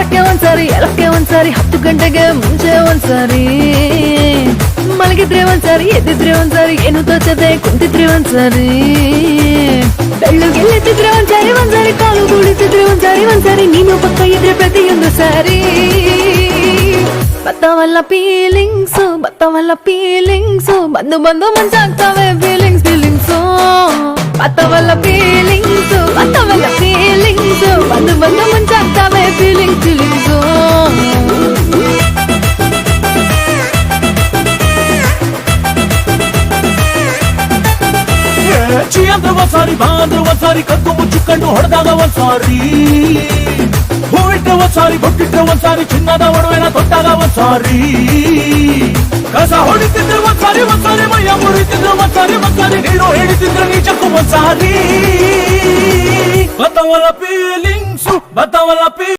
ಬೆಳಗ್ಗೆ ಒಂದ್ಸಾರಿ ಎಳಕ್ಕೆ ಒಂದ್ಸಾರಿ 10 ಗಂಟೆಗೆ ಮುಂಚೆ ಒಂದ್ಸಾರಿ ಮಲಗಿದ್ರೆ ಒಂದ್ಸಾರಿ ಎದ್ದಿದ್ರೆ ಒಂದ್ಸಾರಿ ಏನು ತೋಚದೆ ಕುಂತಿದ್ರೆ ಒಂದ್ಸಾರಿ ಬೆಳ್ಳಗೆಲ್ಲಿದ್ರೆ ಒಂದ್ಸಾರಿ ಕಾಲು ಕುಳಿತಿದ್ರೆ ಒಂದ್ಸಾರಿ ನೀನು ಪಕ್ಕ ಇದ್ರೆ ಪ್ರತಿಯೊಂದು ಸಾರಿ ಬತ್ತವಲ್ಲ ಫೀಲಿಂಗ್ಸು ಬಂದು ಮಂಚಾಗ್ತವೆ ಫೀಲಿಂಗ್ಸು ಬತ್ತವಲ್ಲ ಫೀಲಿಂಗ್ಸು ಬಂದು ಮಂಚಾಗ್ತವೆ ಫೀಲಿಂಗ್ಸು ಚಿ ಅಂದ್ರೆ ಒಂದ್ಸಾರಿ ಬಾ ಅಂದ್ರೆ ಒಂದ್ಸಾರಿ ಕದ್ದು ಮುಚ್ಚಿಕೊಂಡು ಹೊಡೆದಾಗ ಒಂದ್ಸಾರಿ ಹೂವಿಟ್ರೆ ಒಂದ್ಸಾರಿ ಬೊಟ್ಟಿಟ್ರೆ ಒಂದ್ಸಾರಿ ಚಿನ್ನದ ಒಡವೆನ ತೊಟ್ಟಾಗ ಒಂದ್ಸಾರಿ ಕಸ ಹೊಡಿತಿದ್ರೆ ಒಂದ್ಸಾರಿ ಮೈಯ ಮುರಿತಿದ್ರೆ ಒಂದ್ಸಾರಿ ನೀರು ಹಿಡಿತಿದ್ರೆ ನೀಚಕ್ಕೂ ಒಂದ್ಸಾರಿ ಬತ್ತವಲ್ಲ ಫೀಲಿಂಗ್ಸು